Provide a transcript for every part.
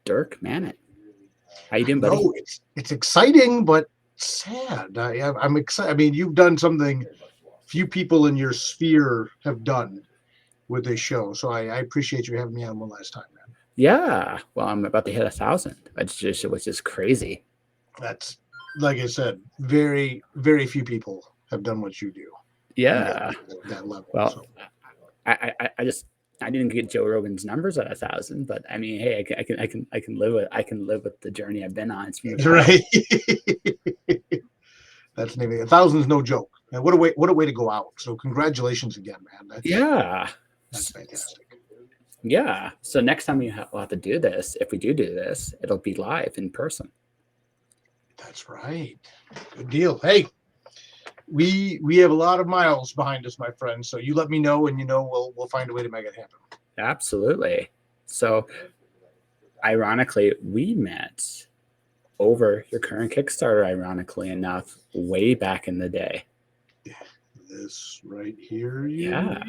Dirk Manning. How you doing, buddy? No, it's exciting, but sad. I'm excited. I mean, you've done something few people in your sphere have done with this show, so I appreciate you having me on one last time, man. Yeah. Well, I'm about to hit 1,000. Which is crazy. That's like I said, very very few people have done what you do in Yeah. that level. Well, So I just I didn't get Joe Rogan's numbers at 1,000, but I mean, hey, I can live with the journey I've been on. It's been wild. right, that's maybe 1,000 is no joke. And what a way to go out. So congratulations again, man. Yeah. That's fantastic. Yeah. So next time we'll have to do this, if we do this, it'll be live in person. That's right. Good deal. Hey, we have a lot of miles behind us, my friend. So you let me know, and we'll find a way to make it happen. Absolutely. So, ironically, we met over your current Kickstarter, ironically enough, way back in the day. This right here, Yeah.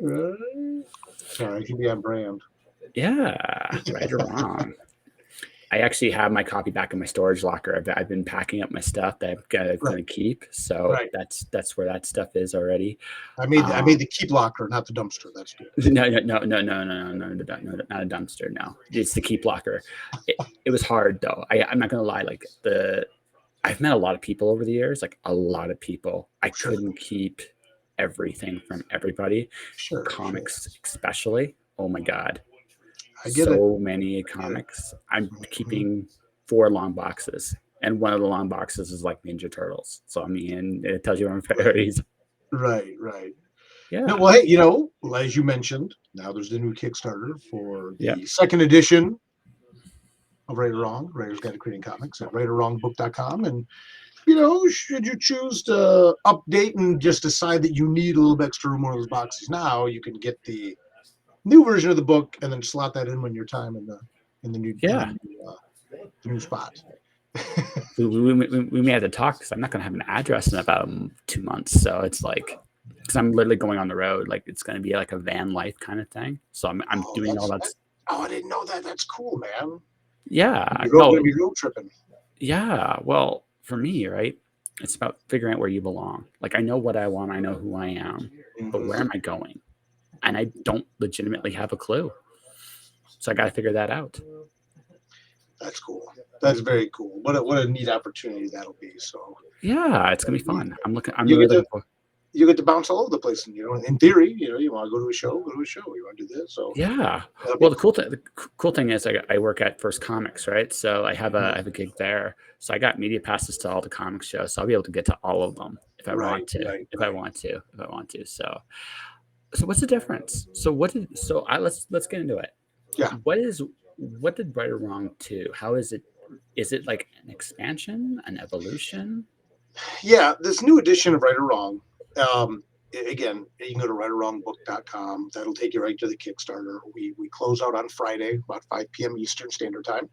right? Sorry, I can be on brand. Yeah. Right or wrong. I actually have my copy back in my storage locker. I've been packing up my stuff that I'm going to keep. So Right. that's where that stuff is already. I made the keep locker, not the dumpster. That's good. No, not a dumpster. No, it's the keep locker. It was hard though. I'm not gonna lie. Like I've met a lot of people over the years. Like a lot of people. I couldn't keep everything from everybody. Sure. Comics, especially. Oh my god. I get it. So many comics. I'm keeping 4 long boxes, and one of the long boxes is like Ninja Turtles. So I mean, it tells you our priorities. Right. Yeah. No, well, hey, as you mentioned, now there's the new Kickstarter for the second edition of Right or Wrong, Writer's Guide to Creating Comics at writerwrongbook.com. And, should you choose to update and just decide that you need a little bit extra room in one of those boxes now, you can get the new version of the book and then slot that in when your time in the new spot. we may have to talk because I'm not going to have an address in about 2 months. So it's like, because I'm literally going on the road, like it's going to be like a van life kind of thing. So I'm doing all that. I didn't know that. That's cool, man. Yeah. You're going to be road tripping. Yeah. Well, for me, right, it's about figuring out where you belong. Like I know what I want. I know who I am, but where am I going? And I don't legitimately have a clue. So I got to figure that out. That's cool. That's very cool. What a neat opportunity that'll be. So yeah, it's gonna be fun. I'm really looking for. You get to bounce all over the place, and in theory, you want to go to a show, go to a show. You want to do this, so yeah. Well, the cool thing is I work at First Comics, right? So I have a gig there. So I got media passes to all the comic shows, so I'll be able to get to all of them if I want to. If I want to. So what's the difference? So let's get into it. Yeah. What did Right or Wrong 2? How is it? Is it like an expansion, an evolution? Yeah, this new edition of Right or Wrong. Again, you can go to writerwrongbook.com. That'll take you right to the Kickstarter. We close out on Friday, about 5 p.m. Eastern Standard Time.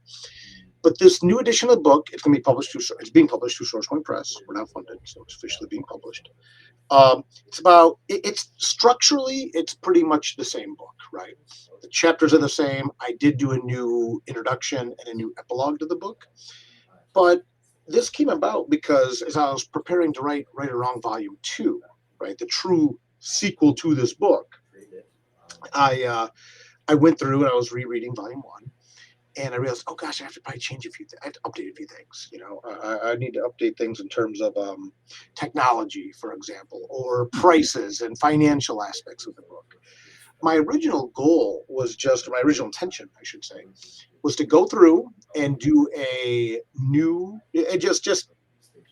But this new edition of the book, it's being published through SourcePoint Press. We're not funded, so it's officially being published. It's structurally, it's pretty much the same book, right? The chapters are the same. I did do a new introduction and a new epilogue to the book, but this came about because as I was preparing to write Right or Wrong Volume 2, right, the true sequel to this book, I went through and I was rereading Volume 1. And I realized, oh gosh, I have to probably change I have to update a few things. I need to update things in terms of technology, for example, or prices and financial aspects of the book. My original goal was my original intention, I should say, was to go through and do just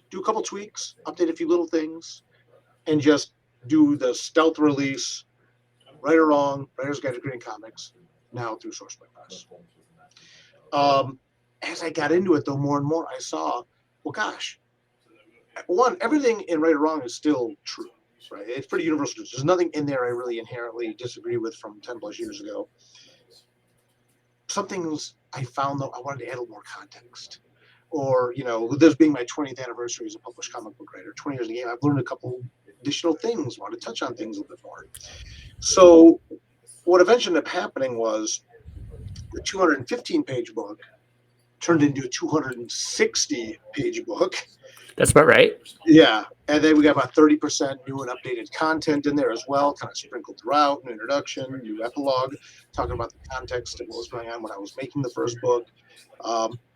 do a couple tweaks, update a few little things, and just do the stealth release, Right or Wrong, Writer's Guide to Creating Comics, now through SourcePoint Press. As I got into it, though, more and more, I saw, well, gosh, one, everything in Right or Wrong is still true, right? It's pretty universal. There's nothing in there I really inherently disagree with from 10 plus years ago. Some things I found, though, I wanted to add a little more context. Or, this being my 20th anniversary as a published comic book writer, 20 years in the game, I've learned a couple additional things, wanted to touch on things a little bit more. So what eventually ended up happening was the 215-page book turned into a 260-page book. That's about right. Yeah, and then we got about 30% new and updated content in there as well, kind of sprinkled throughout. An introduction, new epilogue, talking about the context of what was going on when I was making the first book.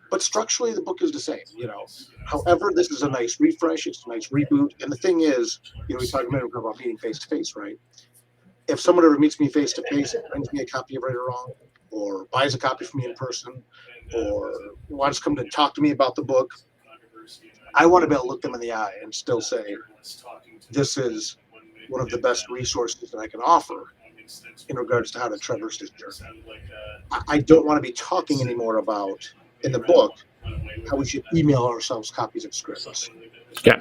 But structurally, the book is the same. However, this is a nice refresh. It's a nice reboot. And the thing is, we talked a minute ago about meeting face to face, right? If someone ever meets me face to face and brings me a copy of Right or Wrong, or buys a copy from me in person, or wants to come to talk to me about the book, I want to be able to look them in the eye and still say, this is one of the best resources that I can offer in regards to how to traverse this journey. I don't want to be talking anymore about, in the book, how we should email ourselves copies of scripts. Yeah.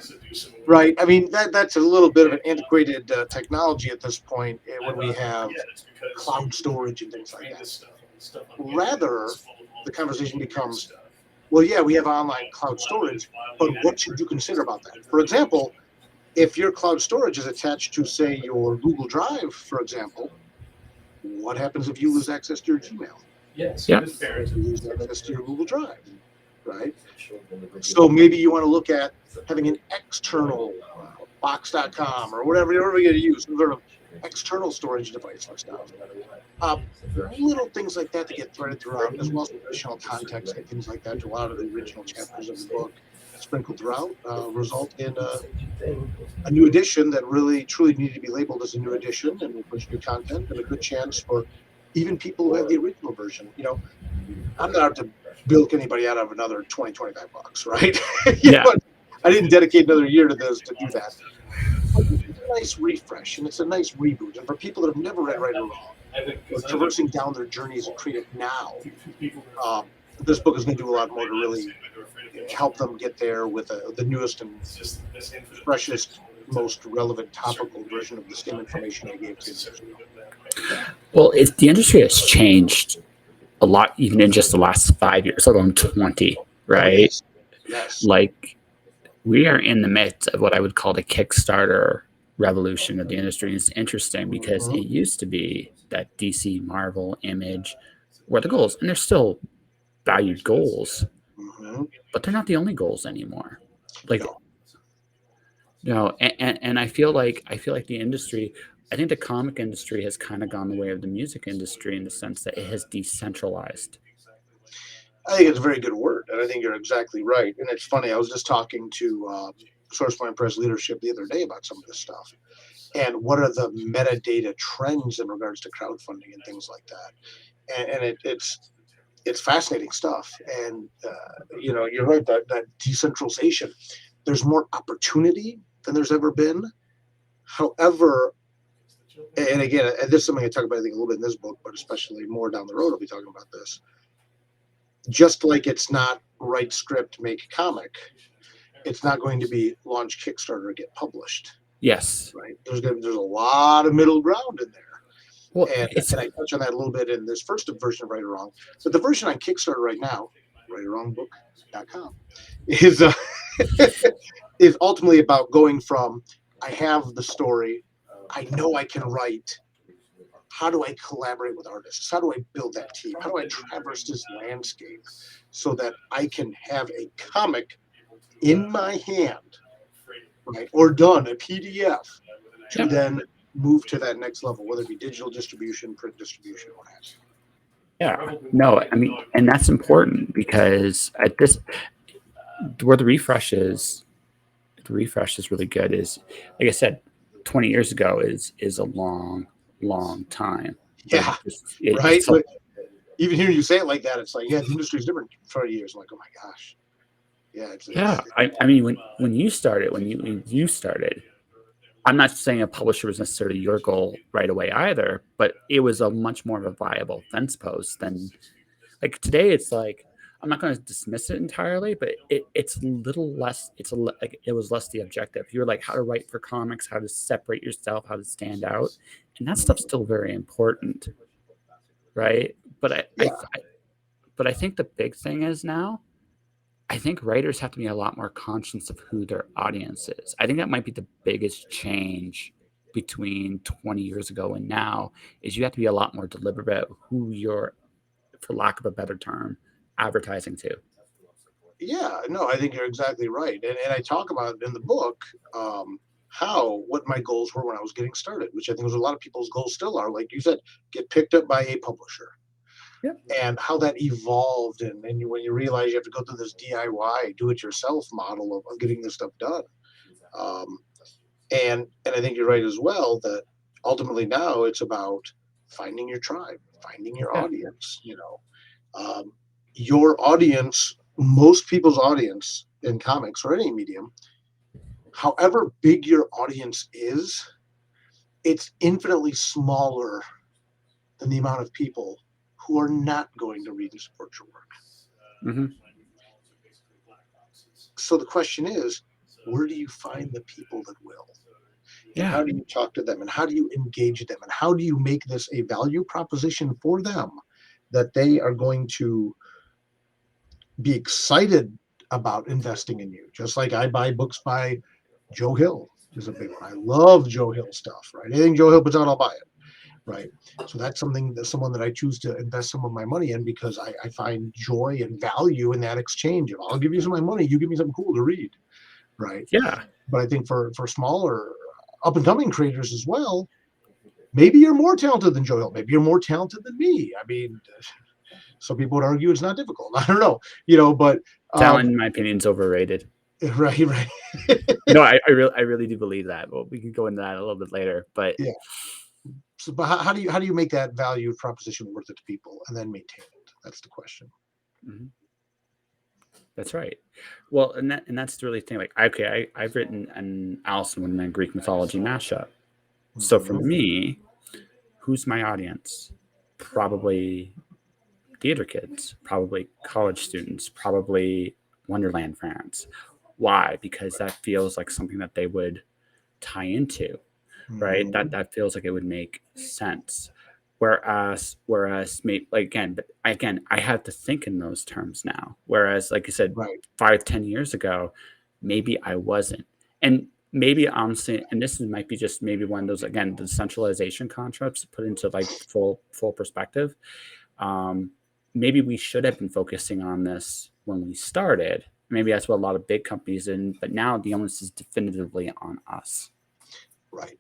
Right. I mean, that's a little bit of an antiquated technology at this point when we have cloud storage and things like that. Rather, the conversation becomes, well, yeah, we have online cloud storage, but what should you consider about that? For example, if your cloud storage is attached to, say, your Google Drive, for example, what happens if you lose access to your Gmail? Yeah. You lose access to your Google Drive, right? So maybe you want to look at having an external box.com or whatever you're going to use, some sort of external storage device for stuff. Little things like that to get threaded throughout, as well as additional context and things like that to a lot of the original chapters of the book sprinkled throughout, result in a new edition that really truly needed to be labeled as a new edition and will push new content and a good chance for even people who have the original version. I'm not out to bilk anybody out of another 20-25 bucks, right? Yeah. I didn't dedicate another year to this to do that. But it's a nice refresh and it's a nice reboot. And for people that have never read Right or Wrong, or traversing down their journey as a creative now, this book is going to do a lot more to really help them get there with the newest and freshest, most relevant topical version of the same information I gave 10 years ago. Well, the industry has changed a lot, even in just the last 5 years, let alone 20, right? Yes. Like, we are in the midst of what I would call the Kickstarter revolution of the industry. And it's interesting because it used to be that DC, Marvel, Image were the goals, and they're still valued goals, but they're not the only goals anymore. Like, and I feel like the industry, I think the comic industry has kind of gone the way of the music industry in the sense that it has decentralized. I think it's a very good word, and I think you're exactly right. And it's funny, I was just talking to SourcePoint Press leadership the other day about some of this stuff, and what are the metadata trends in regards to crowdfunding and things like that. And it's fascinating stuff. And you're right, that decentralization. There's more opportunity than there's ever been. However, and again, and this is something I talk about, I think, a little bit in this book, but especially more down the road, I'll be talking about this. Just like it's not write script, make comic, it's not going to be launch Kickstarter or get published. Yes. Right. There's a lot of middle ground in there. Well, and I touch on that a little bit in this first version of Right or Wrong. But the version on Kickstarter right now, rightorwrongbook.com, is is ultimately about going from, I have the story, I know I can write. How do I collaborate with artists? How do I build that team? How do I traverse this landscape so that I can have a comic in my hand, right, or done, a PDF, to then move to that next level, whether it be digital distribution, print distribution, what have you. Yeah, no, I mean, and that's important because at this, where the refresh is really good. Is, like I said, 20 years ago is a long time. Yeah, right. But even hearing you say it like that, it's like, yeah, the industry's different 30 years. I'm like, oh my gosh. Yeah. I mean, when you started, I'm not saying a publisher was necessarily your goal right away either, but it was a much more of a viable fence post than, like, today. It's like, I'm not going to dismiss it entirely, but it's a little less. Like, it was less the objective. You're like, how to write for comics, how to separate yourself, how to stand out, and that stuff's still very important, right? But I think the big thing is now, I think writers have to be a lot more conscious of who their audience is. I think that might be the biggest change between 20 years ago and now, is you have to be a lot more deliberate about who your, for lack of a better term, advertising too. Yeah, no, I think you're exactly right. And I talk about in the book what my goals were when I was getting started, which I think was a lot of people's goals still are. Like you said, get picked up by a publisher, Yep. and how that evolved. And when you realize you have to go through this DIY, do it yourself model of getting this stuff done. Um, and I think you're right as well that ultimately now it's about finding your tribe, finding your Yeah. audience. Your audience, most people's audience in comics or any medium, however big your audience is, it's infinitely smaller than the amount of people who are not going to read and support your work. Hmm. So the question is, where do you find the people that will? And Yeah. how do you talk to them? And how do you engage them? And how do you make this a value proposition for them that they are going to be excited about investing in you? Just like I buy books by Joe Hill is a big one. I love Joe Hill stuff, right? Anything Joe Hill puts out, I'll buy it. Right. So that's someone that I choose to invest some of my money in because I find joy and value in that exchange. If I'll give you some of my money, you give me something cool to read. Right. Yeah. But I think for smaller up and coming creators as well, maybe you're more talented than Joe Hill. Maybe you're more talented than me. I mean, some people would argue it's not difficult. I don't know, but Talent, in my opinion, is overrated. right, right. No, I really do believe that. Well, we can go into that a little bit later, but Yeah. So, but how do you make that value proposition worth it to people and then maintain it? That's the question. mhm, that's right. Well, and that's the really thing. Like, okay, I've written an Alice in Wonderland Greek mythology mashup. So for Mhm. me, who's my audience? Probably theater kids, probably college students, probably Wonderland fans. Why? Because that feels like something that they would tie into, right? That Mhm. that feels like it would make sense. Whereas, maybe like again, I have to think in those terms now. Whereas, like you said, Right. 5, 10 years ago, maybe I wasn't, and maybe honestly, and might be just maybe one of those again the centralization concepts put into like full perspective. Um, Maybe we should have been focusing on this when we started. Maybe that's what a lot of big companies did, but now the onus is definitively on us. Right.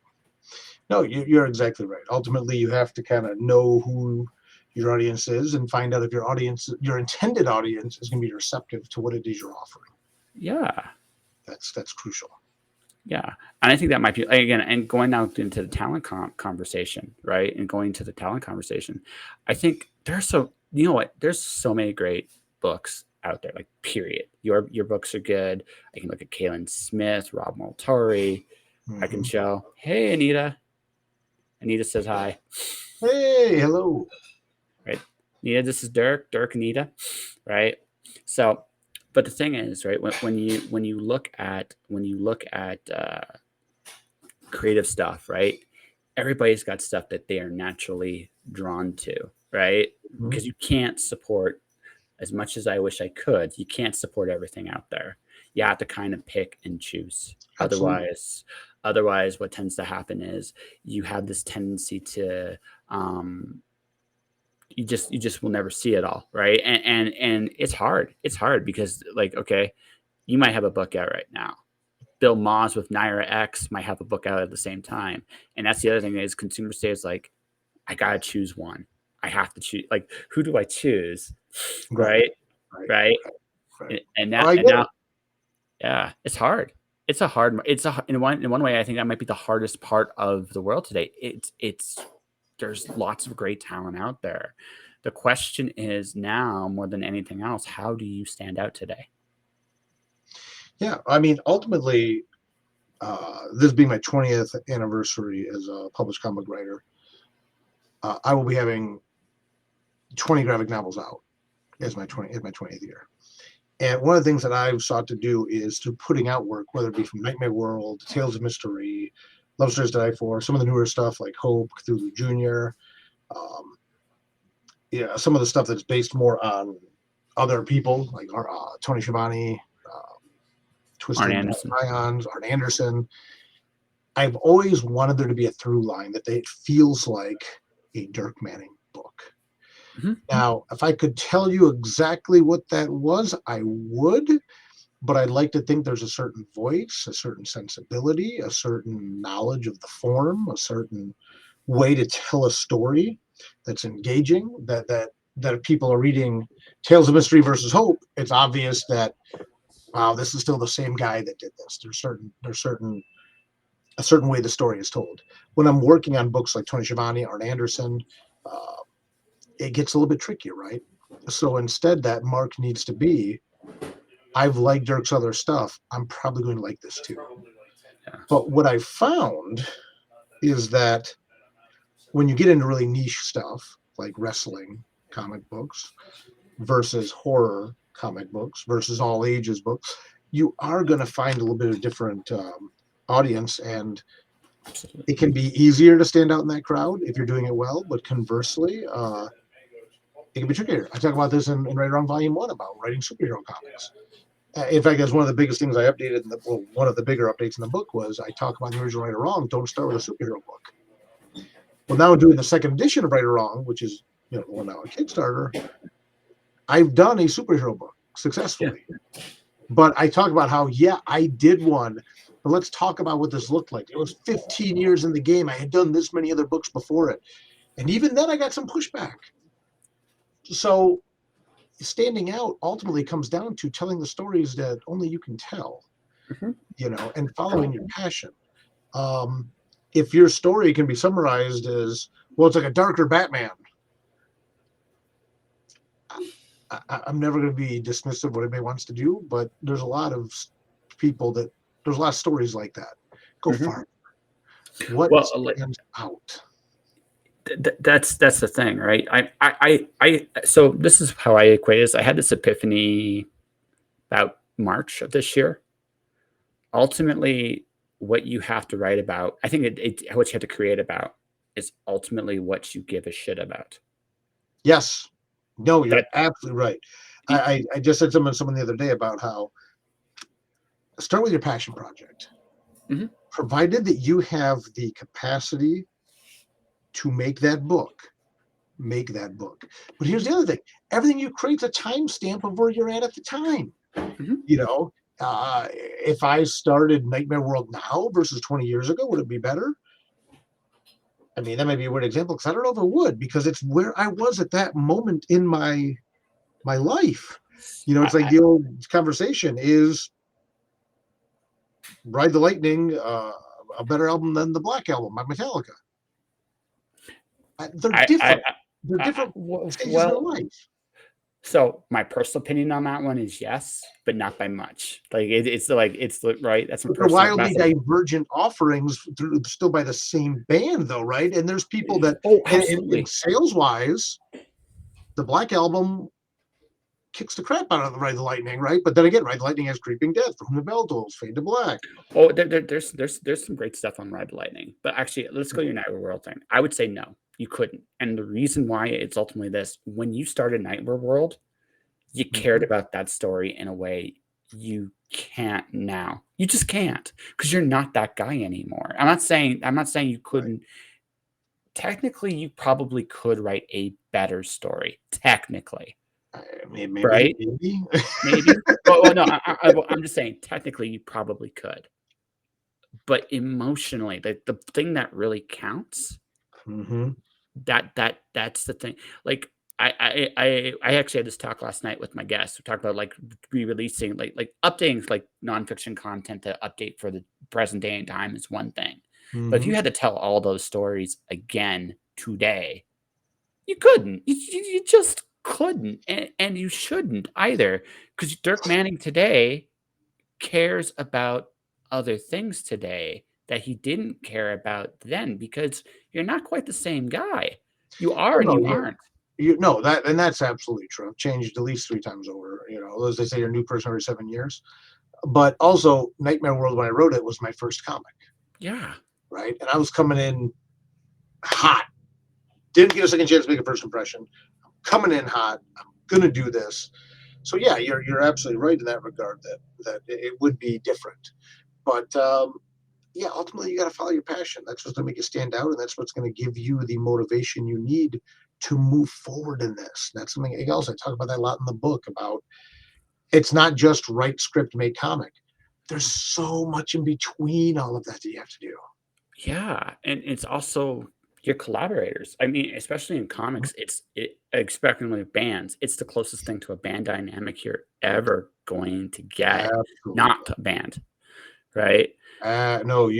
No, you're exactly right. Ultimately, you have to kind of know who your audience is and find out if your intended audience, is going to be receptive to what it is you're offering. Yeah. That's crucial. Yeah, and I think that might be again, and going now into the talent conversation, right? And going to the talent conversation, I think there's so you know what? There's so many great books out there. Like, period. Your books are good. I can look at Kaylin Smith, Rob Multari. I can Hmm. show. Hey, Anita. Anita says hi. Hey, hello. Right, Anita. This is Dirk. Dirk, Anita. Right. So, but the thing is, right, when you look at creative stuff, right? Everybody's got stuff that they are naturally drawn to, right? Mhm. Because you can't support as much as I wish I could. You can't support everything out there. You have to kind of pick and choose. Absolutely. Otherwise, what tends to happen is you have this tendency to um, you just will never see it all, right? And it's hard. It's hard because like okay, you might have a book out right now. Bill Maws with Naira X might have a book out at the same time. And that's the other thing is consumers say is like, I gotta choose one. I have to choose. Like, who do I choose? Right. Right, Right. right. Right. Right. And Oh, that I and get now, it. yeah, it's hard. In one way, I think that might be the hardest part of the world today. It's there's lots of great talent out there. The question is now more than anything else, how do you stand out today? Yeah. I mean, ultimately, this being my 20th anniversary as a published comic writer, I will be having 20 graphic novels out as my 20th year. And one of the things that I've sought to do is through putting out work, whether it be from Nightmare World, Tales of Mystery, Love Stories to Die For, some of the newer stuff like Hope, Cthulhu Jr., um, yeah, some of the stuff that's based more on other people like Tony Schiavone, uh, Arn Twisted Anderson. Ions, Art Anderson. I've always wanted there to be a through line that it feels like a Dirk Manning book. Mhm. Now, if I could tell you exactly what that was, I would, but I'd like to think there's a certain voice, a certain sensibility, a certain knowledge of the form, a certain way to tell a story that's engaging, that if people are reading Tales of Mystery versus Hope, it's obvious that wow, this is still the same guy that did this. There's a certain way the story is told. When I'm working on books like Tony Schiavone, Art Anderson, uh, it gets a little bit trickier, right? So instead, that mark needs to be, I've liked Dirk's other stuff. I'm probably going to like this too. Yeah. But what I found is that when you get into really niche stuff like wrestling comic books versus horror comic books versus all ages books, you are going to find a little bit of different audience, and Absolutely. it can be easier to stand out in that crowd if you're doing it well. But conversely, it can be trickier. I talk about this in Right Around Volume 1 about writing superhero comics. In fact, that's one of the biggest things I updated. One of the bigger updates in the book was I talk about the original Right or Wrong. Don't start with a superhero book. Well, now doing the second edition of Right or Wrong, which is the one now on Kickstarter, I've done a superhero book successfully. Yeah. But I talk about how, yeah, I did one, but let's talk about what this looked like. It was 15 years in the game. I had done this many other books before it. And even then I got some pushback. So standing out ultimately comes down to telling the stories that only you can tell, Mhm. and following your passion. Um, if your story can be summarized as, well, it's like a darker Batman, I'm never going to be dismissive of what anybody wants to do, but there's a lot of there's a lot of stories like that. Go Mhm. far. What Well, stands out? that's the thing, right? So this is how I equate this. I had this epiphany about March of this year. Ultimately, what you have to write about, I think what you have to create about is ultimately what you give a shit about. Yes. No, you're That absolutely right. I just said to someone the other day about how start with your passion project, Mhm. provided that you have the capacity to make that book. Make that book. But here's the other thing: everything you create's a timestamp of where you're at the time. Mhm. You know, if I started Nightmare World now versus 20 years ago, would it be better? I mean, that might be a weird example because I don't know if it would, because it's where I was at that moment in my life. It's like I the old conversation is Ride the Lightning a better album than the Black Album by Metallica? They're I different. They're different stages in well, life. so my personal opinion on that one is yes, but not by much. Like it's right. That's my But they're personal. wildly That's divergent offerings still by the same band, though, right? And there's people that, oh, and absolutely. sales wise, the Black Album kicks the crap out of the Ride the Lightning, right? But then again, Ride the Lightning has Creeping Death, From the Bell Tolls, Fade to Black. Oh, there's some great stuff on Ride the Lightning, but actually, let's go to your Nightmare World thing. I would say no, you couldn't, and the reason why it's ultimately this: when you started Nightmare World, you cared Mhm. about that story in a way you can't now. You just can't because you're not that guy anymore. I'm not saying you Right. couldn't. Technically, you probably could write a better story. Technically, Maybe, right? maybe. Maybe. Well, no, I'm just saying. Technically, you probably could, but emotionally, the thing that really counts, Hmm. that's the thing. Like I actually had this talk last night with my guests. We talked about like re-releasing, like updating like nonfiction content to update for the present day and time is one thing, but if Hmm. you had to tell all those stories again today, you couldn't. You just couldn't, and you shouldn't either, because Dirk Manning today cares about other things today that he didn't care about then, because you're not quite the same guy. You are Oh and no, you aren't. that's absolutely true. I've changed at least 3 times over. As they say, you're a new person every 7 years. But also, Nightmare World, when I wrote it, was my first comic, Yeah. right? And I was coming in hot. Didn't get a second chance to make a first impression. Coming in hot. I'm gonna do this. So yeah, you're absolutely right in that regard. That it would be different. But yeah, ultimately you got to follow your passion. That's what's going to make you stand out, and that's what's going to give you the motivation you need to move forward in this. That's something else. I talk about that a lot in the book about it's not just write script, make comic. There's so much in between all of that you have to do. Yeah, and it's also your collaborators. I mean, especially in comics, especially with bands, it's the closest thing to a band dynamic you're ever going to get. Absolutely. Not a band, right? No,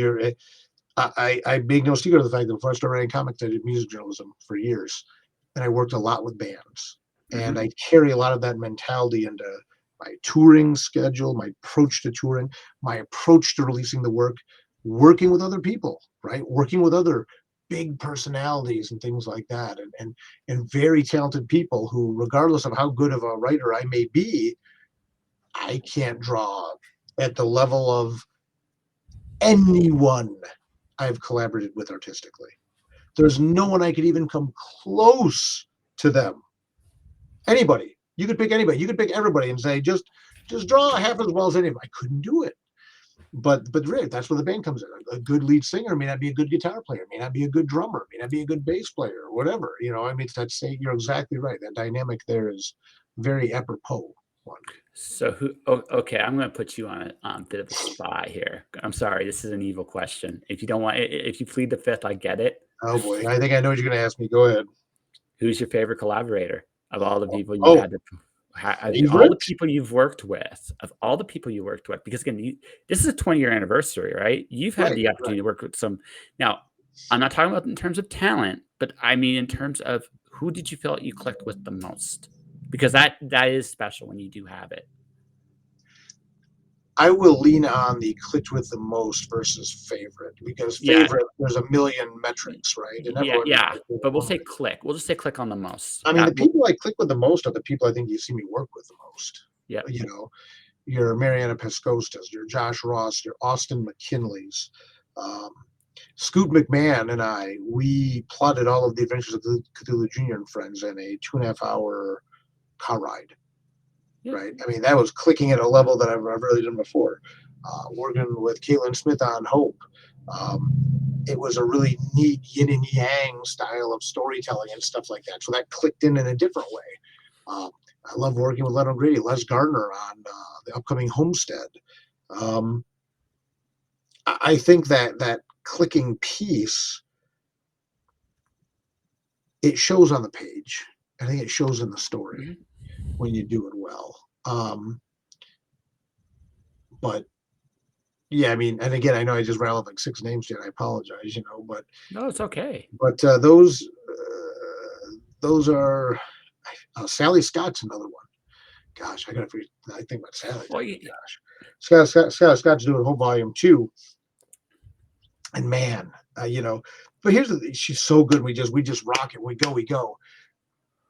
I make no secret of the fact that before I started writing comics, I did music journalism for years, and I worked a lot with bands. And Mhm. I carry a lot of that mentality into my touring schedule, my approach to touring, my approach to releasing the work, working with other people, right? Working with other big personalities and things like that, and very talented people who, regardless of how good of a writer I may be, I can't draw at the level of anyone I've collaborated with artistically. There's no one I could even come close to them. Anybody. You could pick anybody. You could pick everybody and say, just draw half as well as anybody. I couldn't do it. But really, that's where the band comes in. A good lead singer may not be a good guitar player, may not be a good drummer, may not be a good bass player, or whatever. I mean, that's saying you're exactly right. That dynamic there is very apropos one. So okay, I'm gonna put you on a bit of a spy here. I'm sorry, this is an evil question. If you don't want, if you plead the fifth, I get it. Oh boy, I think I know what you're going to ask me. Go ahead. Who's your favorite collaborator of all the people you've Oh, had to, all the favorite? people you've worked with, of all the people you worked with? Because again, this is a 20-year anniversary, right? You've had Right, the right. opportunity to work with some. Now, I'm not talking about in terms of talent, but I mean in terms of who did you feel like you clicked with the most? Because that is special when you do have it. I will lean on the clicked with the most versus favorite because Yeah, favorite, there's a million metrics, right? And yeah, everyone has yeah. their favorite But we'll one. say click. We'll just say click on the most. I mean, the That will, people I click with the most are the people I think you see me work with the most. yeah. You know, your Mariana Pescostas, your Josh Ross, your Austin McKinley's. Um, Scoot McMahon and I, we plotted all of the Adventures of Cthulhu Jr. and Friends in a 2.5 hour car ride, Yeah. right? I mean, that was clicking at a level that I've really done before. Working with Caitlin Smith on Hope. Um, it was a really neat yin and yang style of storytelling and stuff like that. So that clicked in a different way. Um, I love working with Leonard Grady, Les Gardner on the upcoming Homestead. Um, I think that clicking piece, it shows on the page. I think it shows in the story Mhm. when you do it well. But yeah, I mean, and again, I know I just rattled like six names yet. I apologize, No, it's okay. but those are Sally Scott's another one. Gosh, I gotta forget. I think about Sally. Well, Gosh, Scott Scott's doing a whole volume 2, and man, But here's she's so good. We just rock it. We go.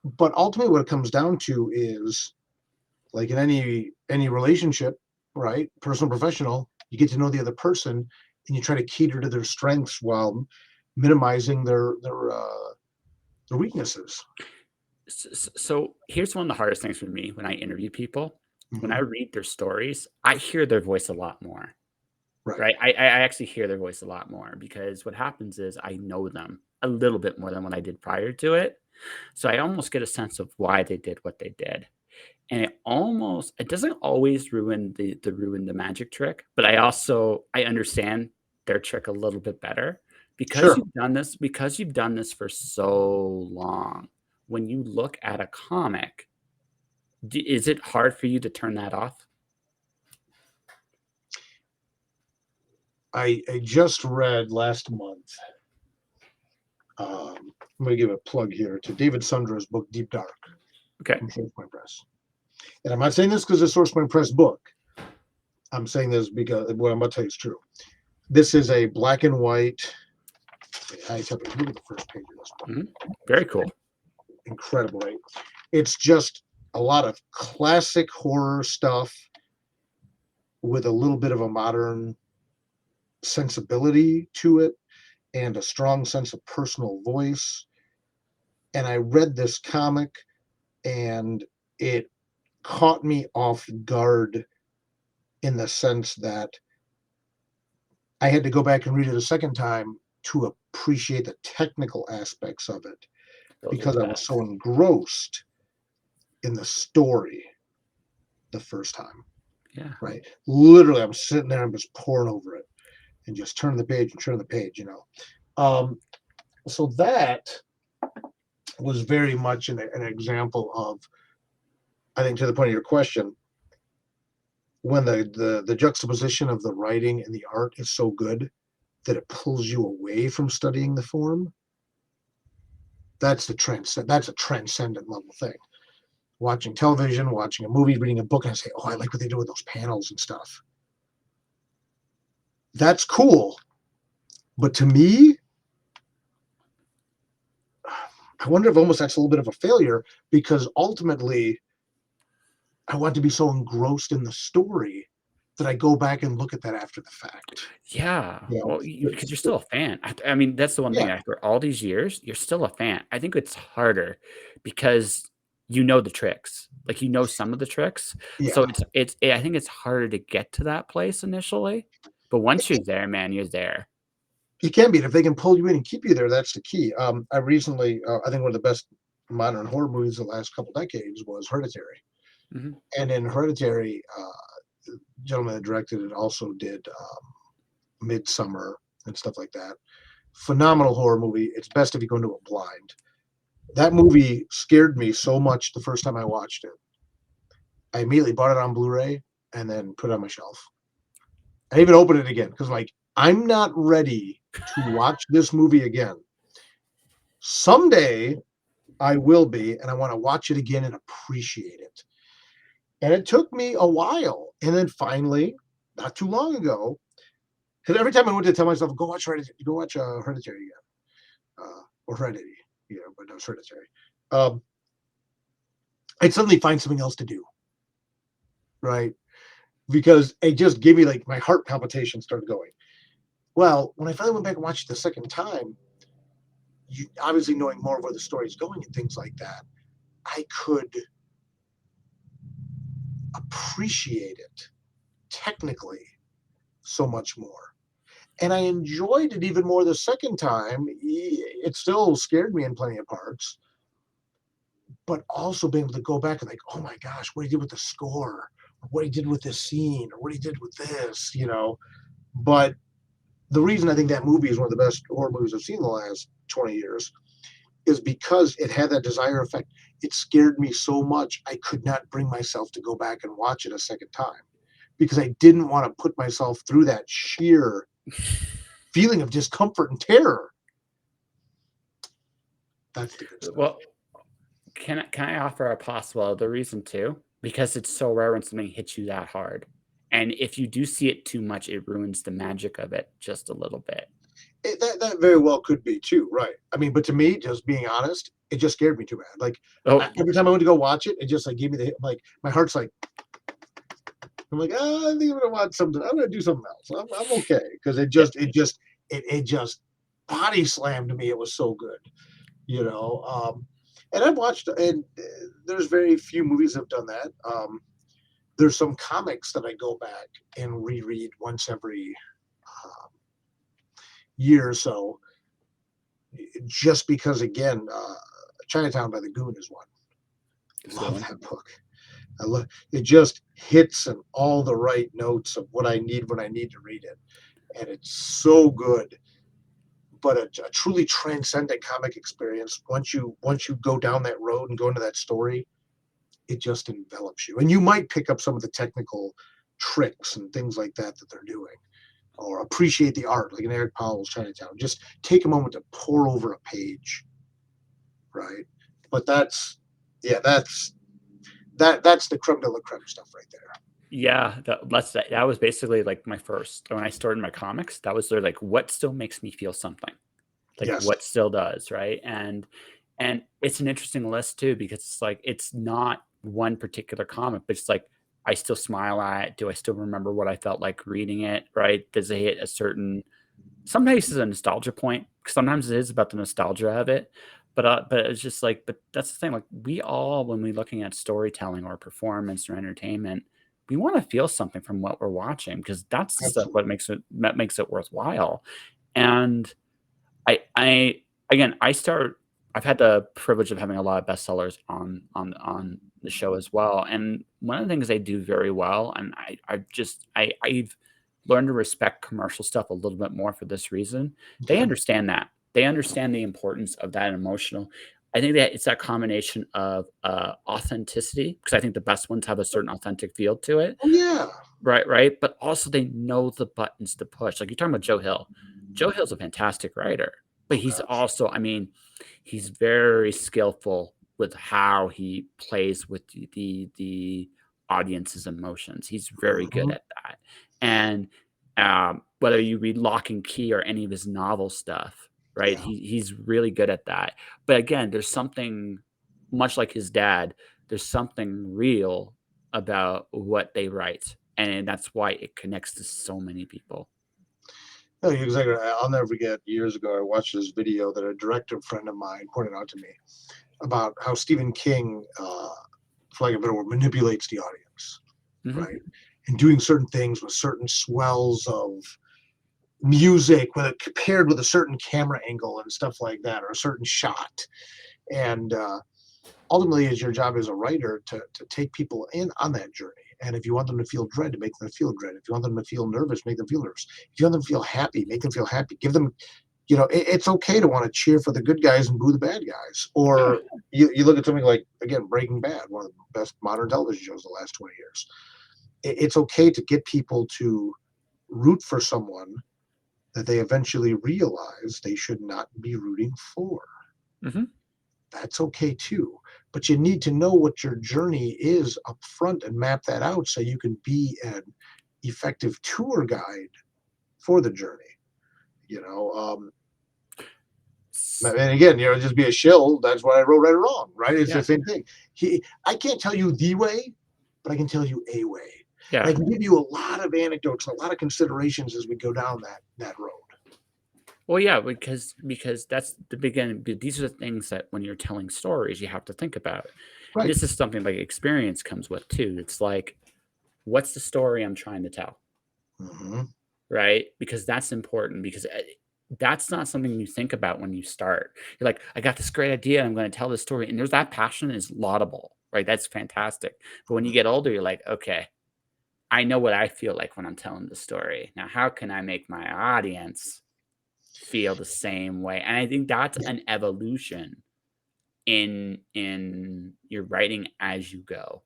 But ultimately, what it comes down to is like in any relationship, right? Personal, professional, you get to know the other person, and you try to cater to their strengths while minimizing their weaknesses. So here's one of the hardest things for me when I interview people. When I Hmm. read their stories, I hear their voice a lot more, Right. right? I actually hear their voice a lot more because what happens is I know them a little bit more than what I did prior to it. So I almost get a sense of why they did what they did. And it doesn't always ruin the magic trick, but I understand their trick a little bit better Sure. because you've done this for so long. When you look at a comic, is it hard for you to turn that off? I just read last month. I'm going to give a plug here to David Sundra's book Deep Dark Okay. from SourcePoint Press. And I'm not saying this because it's a SourcePoint Press book. I'm saying this because what I'm about to tell you is true. This is a black and white. I tell you, look at the first page of this book. Mhm. Very cool. Incredible, right? It's just a lot of classic horror stuff with a little bit of a modern sensibility to it and a strong sense of personal voice. And I read this comic and it caught me off guard in the sense that I had to go back and read it a second time to appreciate the technical aspects of it. Those are the because I was so best. engrossed in the story the first time, Yeah. right? Literally, I'm sitting there, I'm just pouring over it and just turning the page and turning the page, you know. Um, so that was very much an example of, I think, to the point of your question, when the juxtaposition of the writing and the art is so good that it pulls you away from studying the form. That's a transcendent level thing. Watching television, watching a movie, reading a book, and I say, "Oh, I like what they do with those panels and stuff." That's cool, but to me, I wonder if almost that's a little bit of a failure because ultimately, I want to be so engrossed in the story that I go back and look at that after the fact. Yeah. You know, Well, because you're still a fan. I mean, that's the one yeah, thing after all these years, you're still a fan. I think it's harder because you know the tricks. Like you know some of the tricks. So yeah. I think it's harder to get to that place initially. But once you're there, man, you're there. You can be, and if they can pull you in and keep you there, that's the key. I recently, I think one of the best modern horror movies of the last couple decades was Hereditary, Mhm. and in Hereditary, the gentleman that directed it also did Midsummer and stuff like that. Phenomenal horror movie. It's best if you go into it blind. That movie scared me so much the first time I watched it. I immediately bought it on Blu-ray and then put it on my shelf. I even opened it again because, like, I'm not ready to watch this movie again. Someday I will be, and I want to watch it again and appreciate it. And it took me a while. And then finally, not too long ago, because every time I went to tell myself, go watch Hereditary again, or Heredity, but no, it's Hereditary. Um, I'd suddenly find something else to do, right? Because it just gave me like my heart palpitations started going. Well, when I finally went back and watched it the second time, you obviously knowing more of where the story's going and things like that, I could appreciate it technically so much more. And I enjoyed it even more the second time. It still scared me in plenty of parts, but also being able to go back and like, oh my gosh, what he did with the score, or what he did with this scene, or what he did with this. But the reason I think that movie is one of the best horror movies I've seen in the last 20 years is because it had that desire effect. It scared me so much I could not bring myself to go back and watch it a second time because I didn't want to put myself through that sheer feeling of discomfort and terror. That's the good stuff. Well, can I offer a possible other reason too? Because it's so rare when something hits you that hard. And if you do see it too much, it ruins the magic of it just a little bit. That very well could be too, right? I mean, but to me, just being honest, it just scared me too bad. Like Oh, every time I went to go watch it, it just like gave me the like my heart's like I'm like I think I'm gonna watch something. I'm gonna do something else. I'm okay because yeah. it just body slammed me. It was so good, you know. And I've watched and there's very few movies that have done that. There's some comics that I go back and reread once every um, year or so, just because again, Chinatown by the Goon is one. That's a good Love one. that book. I love it. Just hits on all the right notes of what I need when I need to read it, and it's so good. But a truly transcendent comic experience. Once you go down that road and go into that story, it just envelops you, and you might pick up some of the technical tricks and things like that they're doing, or appreciate the art, like in Eric Powell's Chinatown. Just take a moment to pour over a page, right? But yeah, that's the creme de la creme stuff right there. Yeah, that was basically like my first when I started my comics. That was sort of like what still makes me feel something, like Yes, what still does, right? And it's an interesting list too because it's like it's not one particular comic, but it's like I still smile at it. Do I still remember what I felt like reading it? Right? Does it hit a certain sometimes it's a nostalgia point. Sometimes it is about the nostalgia of it, but it's just like, but that's the thing. Like we all, when we're looking at storytelling or performance or entertainment, we want to feel something from what we're watching because that's the stuff what absolutely. makes it worthwhile. And I again, I start. I've had the privilege of having a lot of bestsellers on the show as well, and one of the things they do very well, and I've learned to respect commercial stuff a little bit more for this reason. They Okay. understand that. They understand the importance of that emotional. I think that it's that combination of authenticity, because I think the best ones have a certain authentic feel to it. Oh yeah. Right, right, but also they know the buttons to push, like, you're talking about Joe Hill. Joe Hill's a fantastic writer, but Oh he's gosh. also, I mean, he's very skillful with how he plays with the audience's emotions. He's very good Mhm. at that, and, whether you read Lock and Key or any of his novel stuff, right, Yeah. he's really good at that, but again, there's something much like his dad, there's something real about what they write, and that's why it connects to so many people. No, you're exactly right. I'll never forget years ago, I watched this video that a director friend of mine pointed out to me about how Stephen King, for lack of a better word, manipulates the audience, Mhm. right? And doing certain things with certain swells of music, with it paired with a certain camera angle and stuff like that, or a certain shot. And ultimately, it's your job as a writer to take people in on that journey. And if you want them to feel dread, to make them feel dread. If you want them to feel nervous, make them feel nervous. If you want them to feel happy, make them feel happy. Give them, it's okay to want to cheer for the good guys and boo the bad guys. Yeah. Or you look at something like, again, Breaking Bad, one of the best modern television shows of the last 20 years. It's okay to get people to root for someone that they eventually realize they should not be rooting for. Mhm. That's okay too. But you need to know what your journey is up front and map that out so you can be an effective tour guide for the journey. You know, S and again, just be a shill. That's what I wrote right or wrong, right? It's the Yeah, same thing. I can't tell you the way, but I can tell you a way. And I yeah. can give you a lot of anecdotes and a lot of considerations as we go down that road. Well, yeah, because that's the beginning. These are the things that when you're telling stories, you have to think about. And Right. this is something like experience comes with too. It's like, what's the story I'm trying to tell? Hmm. Right? Because that's important because that's not something you think about when you start. You're like, I got this great idea. I'm going to tell this story. And there's that passion is laudable, right? That's fantastic. But when you get older, you're like, okay, I know what I feel like when I'm telling the story. Now, how can I make my audience feel the same way? And I think that's Yeah. an evolution in your writing as you go.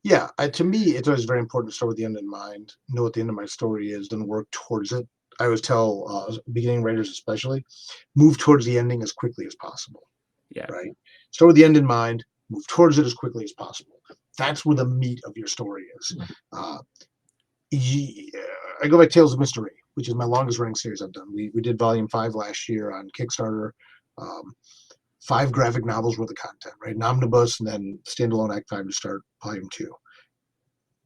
Yeah, to me, it's always very important to start with the end in mind, know what the end of my story is, then work towards it. I always tell beginning writers, especially, move towards the ending as quickly as possible. Yeah. Right? Start with the end in mind, move towards it as quickly as possible. That's where the meat of your story is. Uh, I go by Tales of Mystery, which is my longest running series I've done. We did volume 5 last year on Kickstarter. Um, 5 graphic novels worth of content, right? An omnibus and then standalone Act 5 to start volume 2.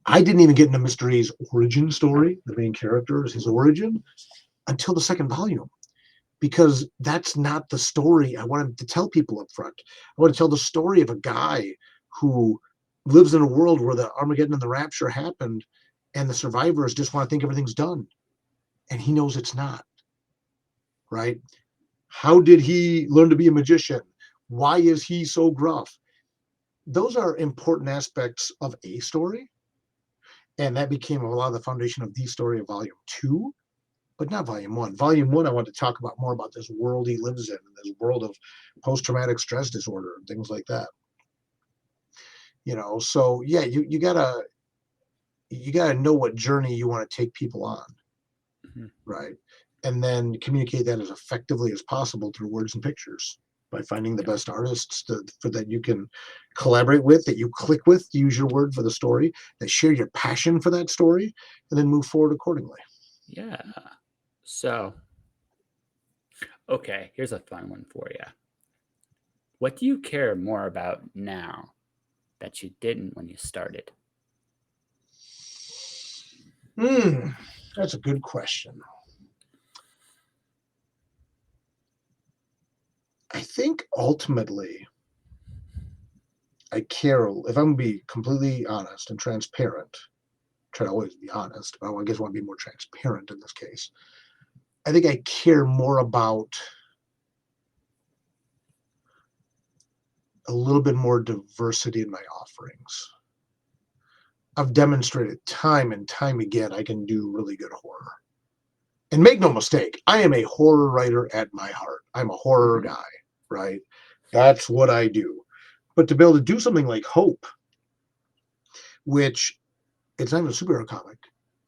I didn't even get into Mystery's origin story, the main character, his origin, until the second volume, because that's not the story I wanted to tell people up front. I want to tell the story of a guy who lives in a world where the Armageddon and the Rapture happened, and the survivors just want to think everything's done, and he knows it's not, right? How did he learn to be a magician? Why is he so gruff? Those are important aspects of a story, and that became a lot of the foundation of the story of volume 2, but not volume 1. Volume 1, I want to talk about more about this world he lives in, this world of post-traumatic stress disorder and things like that. So yeah, you gotta know what journey you want to take people on, Mhm. right? And then communicate that as effectively as possible through words and pictures by finding the Yeah. best artists for that you can collaborate with, that you click with, to use your word for the story, that share your passion for that story, and then move forward accordingly. Yeah. So, okay, here's a fun one for you. What do you care more about now that you didn't when you started? Hmm, that's a good question. I think ultimately I care, if I'm gonna be completely honest and transparent, try to always be honest, but I guess I want to be more transparent in this case. I think I care more about a little bit more diversity in my offerings. I've demonstrated time and time again I can do really good horror. And make no mistake, I am a horror writer at my heart. I'm a horror guy, right? That's what I do. But to be able to do something like Hope, which it's not even a superhero comic,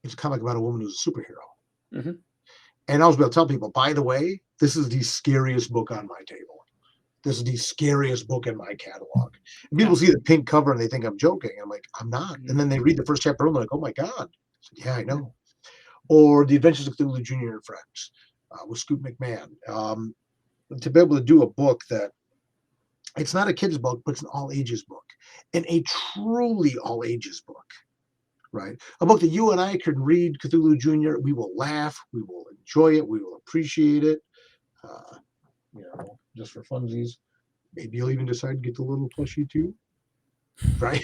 it's a comic about a woman who's a superhero. And I was able to tell people, by the way, this is the scariest book on my table. This is the scariest book in my catalog. And people see the pink cover and they think I'm joking. I'm like, I'm not. And then they read the first chapter and they're like, oh my God. I said, yeah, I know. Or The Adventures of Cthulhu Jr. and Friends with Scoot McMahon. To be able to do a book that it's not a kid's book, but it's an all ages book, and a truly all ages book, right? A book that you and I can read, Cthulhu Jr. We will laugh, we will enjoy it, we will appreciate it. Just for funsies. Maybe you'll even decide to get the little plushie too, right?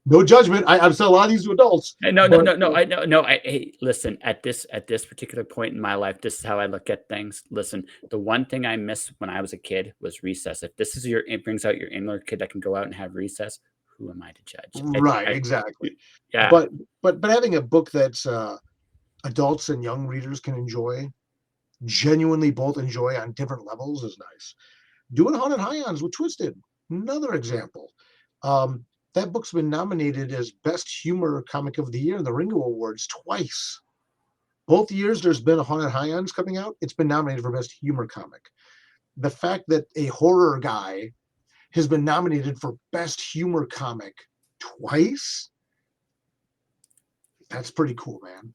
No judgment. I'm selling a lot of these to adults. No. Hey, listen. At this particular point in my life, this is how I look at things. Listen, the one thing I missed when I was a kid was recess. If this is it brings out your inner kid that can go out and have recess. Who am I to judge? Right, exactly. Yeah. But having a book that's adults and young readers can enjoy, genuinely both enjoy on different levels, is nice. Doing Haunted Highlands with Twisted, another example. That book's been nominated as Best Humor Comic of the Year in the Ringo Awards twice. Both years there's been a Haunted Highlands coming out. It's been nominated for Best Humor Comic. The fact that a horror guy has been nominated for Best Humor Comic twice, that's pretty cool, man.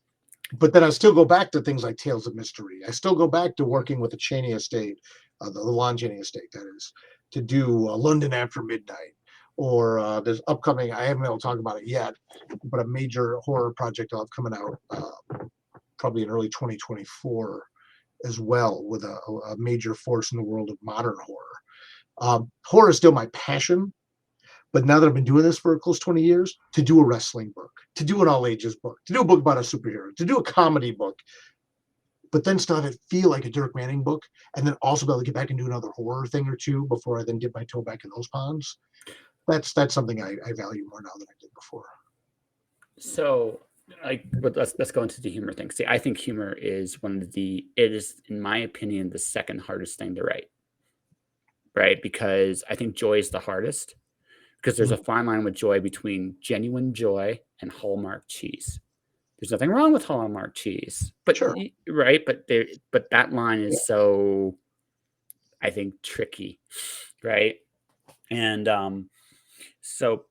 But then I still go back to things like Tales of Mystery. I still go back to working with the Chaney Estate, the Lon Chaney Estate, that is, to do London After Midnight. Or there's upcoming, I haven't been able to talk about it yet, but a major horror project I'll have coming out probably in early 2024 as well, with a major force in the world of modern horror. Horror is still my passion, but now that I've been doing this for close to 20 years, to do a wrestling book, to do an all ages book, to do a book about a superhero, to do a comedy book, but then still have it feel like a Dirk Manning book, and then also be able to get back and do another horror thing or two before I then dip my toe back in those ponds. That's something I value more now than I did before. So, but let's go into the humor thing. See, I think humor is it is, in my opinion, the second hardest thing to write. Right? Because I think joy is the hardest, because there's a fine line with joy between genuine joy and Hallmark cheese. There's nothing wrong with Hallmark cheese, but sure. Right? But that line is so, I think, tricky, right? And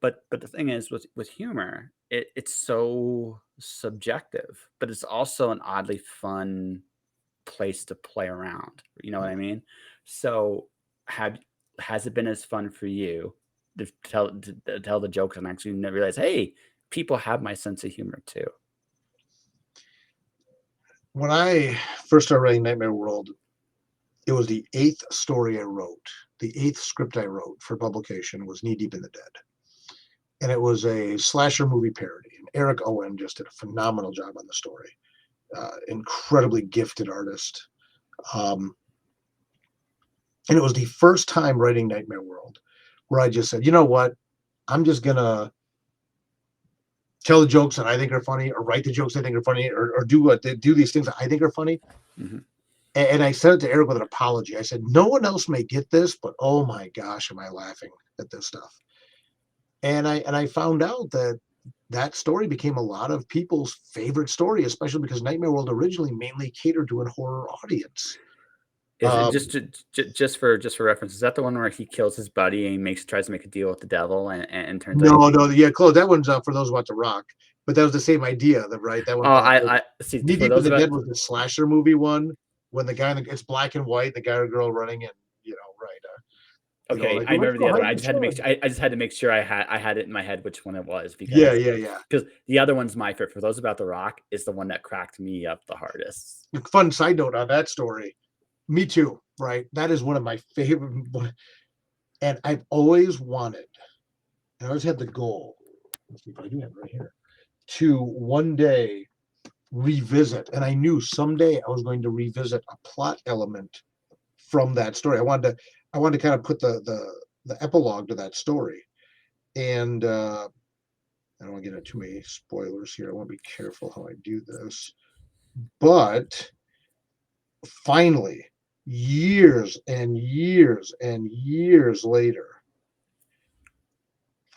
but the thing is with humor, it's so subjective, but it's also an oddly fun place to play around. You know what I mean? So has it been as fun for you to tell the jokes and actually realize, hey, people have my sense of humor too? When I first started writing Nightmare World, it was the 8th story I wrote. The 8th script I wrote for publication was Knee Deep in the Dead. And it was a slasher movie parody. And Eric Owen just did a phenomenal job on the story. Incredibly gifted artist. And it was the first time writing Nightmare World where I just said, you know what? I'm just going to tell the jokes that I think are funny, or write the jokes I think are funny, or do these things that I think are funny. And I said it to Eric with an apology. I said, no one else may get this, but oh my gosh, am I laughing at this stuff. And I found out that story became a lot of people's favorite story, especially because Nightmare World originally mainly catered to a horror audience. Is it just for reference? Is that the one where he kills his buddy and he tries to make a deal with the devil and turns no, yeah, Chloe, that one's for those who watch The Rock, but that was the same idea, right? That one. I see. Knee Deep in the Dead was the slasher movie one, when the guy it's black and white, the guy or girl running, and right. Okay, I remember the other one. I just had to make sure I had it in my head which one it was, because because the other one's my favorite. For those about The Rock is the one that cracked me up the hardest. Fun side note on that story. Me too, right? That is one of my favorite, and I've always wanted, and I always had the goal. Let's see if I do have it right here, to one day revisit, and I knew someday I was going to revisit a plot element from that story. I wanted to kind of put the epilogue to that story, and I don't want to get into too many spoilers here. I want to be careful how I do this, but finally, years and years and years later,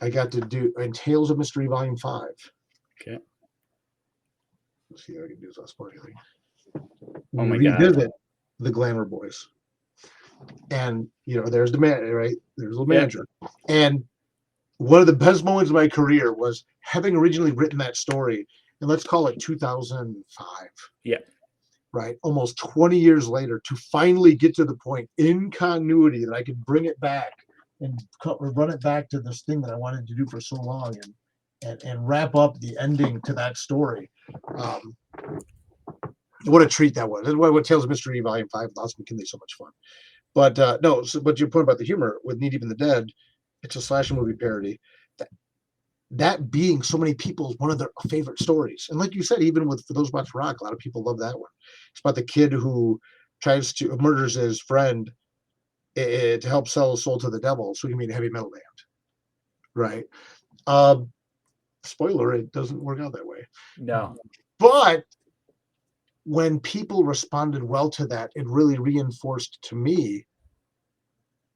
I got to do in Tales of Mystery Volume 5. Okay. Let's see how I can do this without spoiling anything. Oh We my God. revisit the Glamour Boys. And, there's the man, right? There's the Yeah. manager. And one of the best moments of my career was having originally written that story, and let's call it 2005. Yeah. Right, almost 20 years later, to finally get to the point in continuity that I could bring it back and run it back to this thing that I wanted to do for so long, and wrap up the ending to that story. What a treat that was. That's what Tales of Mystery Volume 5, Lost McKinley, so much fun. But no, but your point about the humor with Knee Deep in the Dead, it's a slasher movie parody. That being so many people's one of their favorite stories. And like you said, even for those watch rock, a lot of people love that one. It's about the kid who tries to murders his friend to help sell his soul to the devil so he can be in a heavy metal band. Right. Spoiler, it doesn't work out that way. No. But when people responded well to that, it really reinforced to me,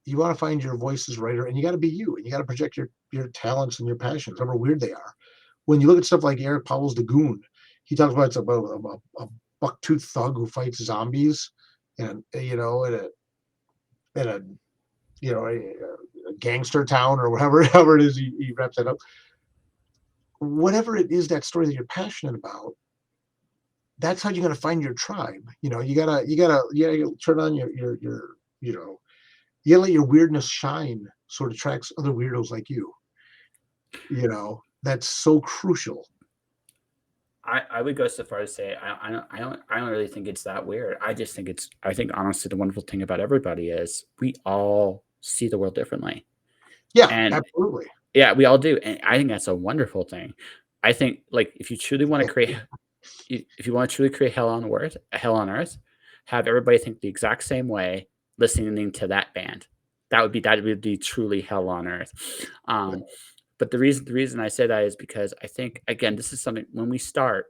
you want to find your voice as writer, and you got to be you, and you got to project your talents and your passions, however weird they are. When you look at stuff like Eric Powell's The Goon, he talks about it's about a buck-toothed thug who fights zombies, and in a gangster town or however it is he wraps that up. Whatever it is, that story that you're passionate about, that's how you're gonna find your tribe. You gotta turn on your you gotta let your weirdness shine, so it attracts other weirdos like you. That's so crucial. I would go so far as to say I don't really think it's that weird. I think honestly the wonderful thing about everybody is we all see the world differently. Yeah, And absolutely. yeah, we all do. And I think that's a wonderful thing. I think like if you truly want to create if you want to truly create hell on earth, have everybody think the exact same way listening to that band. That would be truly hell on earth. Um, but the reason I say that is because I think again this is something when we start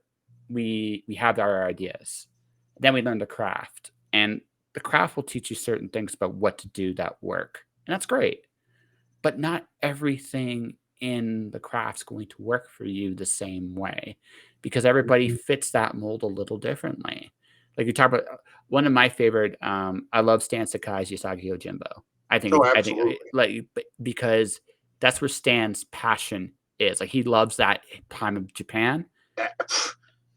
we have our ideas, then we learn the craft, and the craft will teach you certain things about what to do that work, and that's great. But not everything in the craft's going to work for you the same way because everybody fits that mold a little differently. Like you talk about one of my favorite, I love Stan Sakai's Yasagi Yojimbo. Oh, I think absolutely. like because that's where Stan's passion is. Like he loves that time of Japan.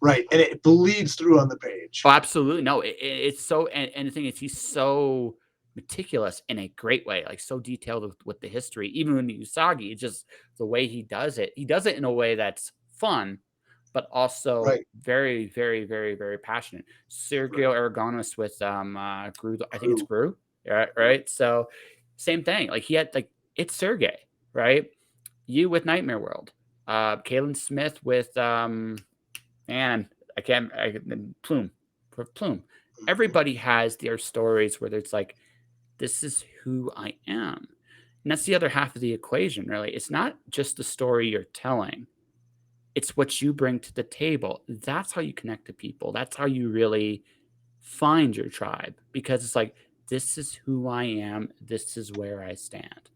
Right, and it bleeds through on the page. Oh, absolutely. No, it's so, and the thing is, he's so meticulous in a great way, like so detailed with the history. Even when Usagi, it's just the way he does it. He does it in a way that's fun, but also Right, very, very, very, very passionate. Sergio right. Aragonés with Gru, I think it's Gru, right? Right. So same thing. Like he had like it's Sergey, right? You with Nightmare World, Kalen Smith with man, Plume for Plume. Mhm. Everybody has their stories where it's like, this is who I am. And that's the other half of the equation, really. It's not just the story you're telling, it's what you bring to the table. That's how you connect to people. That's how you really find your tribe because it's like, this is who I am. This is where I stand.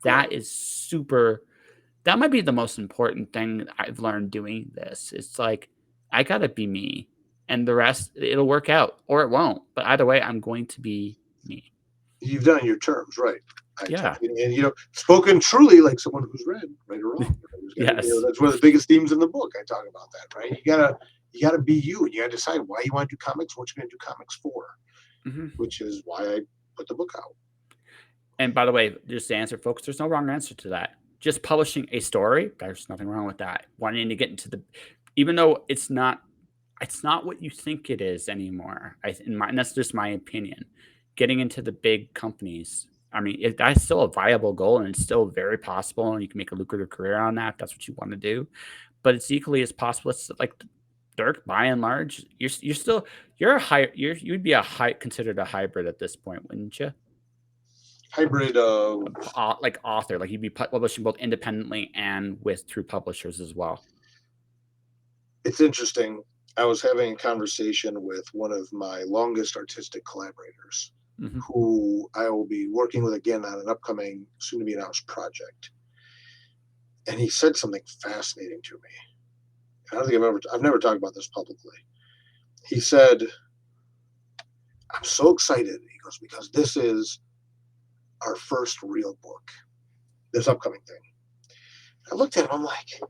Right. That is super that might be the most important thing I've learned doing this. It's like I gotta be me, and the rest it'll work out or it won't. But either way, I'm going to be me. You've done your terms, right? Yeah. And spoken truly like someone who's read, right or wrong. Yes. That's one of the biggest themes in the book. I talk about that, right? You gotta be you, and you gotta decide why you want to do comics, what you're gonna do comics for, Mhm. which is why I put the book out. And by the way, just to answer, folks, there's no wrong answer to that. Just publishing a story, there's nothing wrong with that. Wanting to get into the, even though it's not what you think it is anymore. And that's just my opinion. Getting into the big companies, I mean, that's still a viable goal and it's still very possible, and you can make a lucrative career on that if that's what you want to do. But it's equally as possible. It's like Dirk, by and large, you're still you're a high you'd be a high considered a hybrid at this point, wouldn't you? hybrid of like author, like you'd be publishing both independently and through publishers as well. It's interesting. I was having a conversation with one of my longest artistic collaborators, Mm-hmm. who I will be working with again on an upcoming, soon to be announced project. And he said something fascinating to me. I don't think I've never talked about this publicly. He said, "I'm so excited." He goes, "because this is our first real book, this upcoming thing." I looked at him. I'm like, "The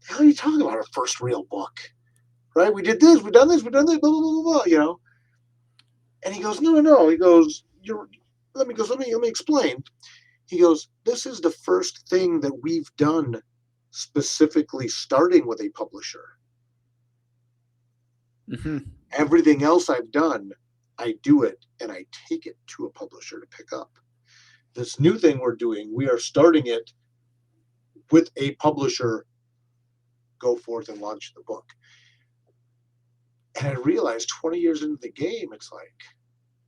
hell are you talking about? Our first real book, right? We did this, we've done this, we've done this, blah blah blah blah." And he goes, "No, no, no." He goes, Let me explain." He goes, "This is the first thing that we've done specifically starting with a publisher. Mm-hmm. Everything else I've done, I do it and I take it to a publisher to pick up. This new thing we're doing, we are starting it with a publisher, go forth and launch the book." And I realized 20 years into the game, it's like,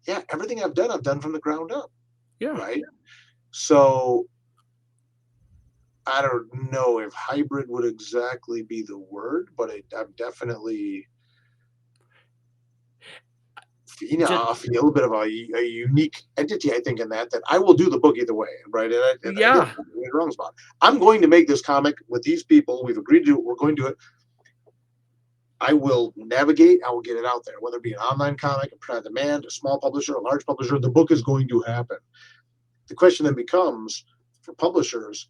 yeah, everything I've done from the ground up, Yeah. right? So I don't know if hybrid would exactly be the word, but I'm definitely, I feel a bit of a unique entity, I think, in that I will do the book either way, right? And again, Yeah. wrong spot. I'm going to make this comic with these people. We've agreed to do it. We're going to do it. I will navigate. I will get it out there, whether it be an online comic, a print on demand, a small publisher, a large publisher. The book is going to happen. The question then becomes, for publishers,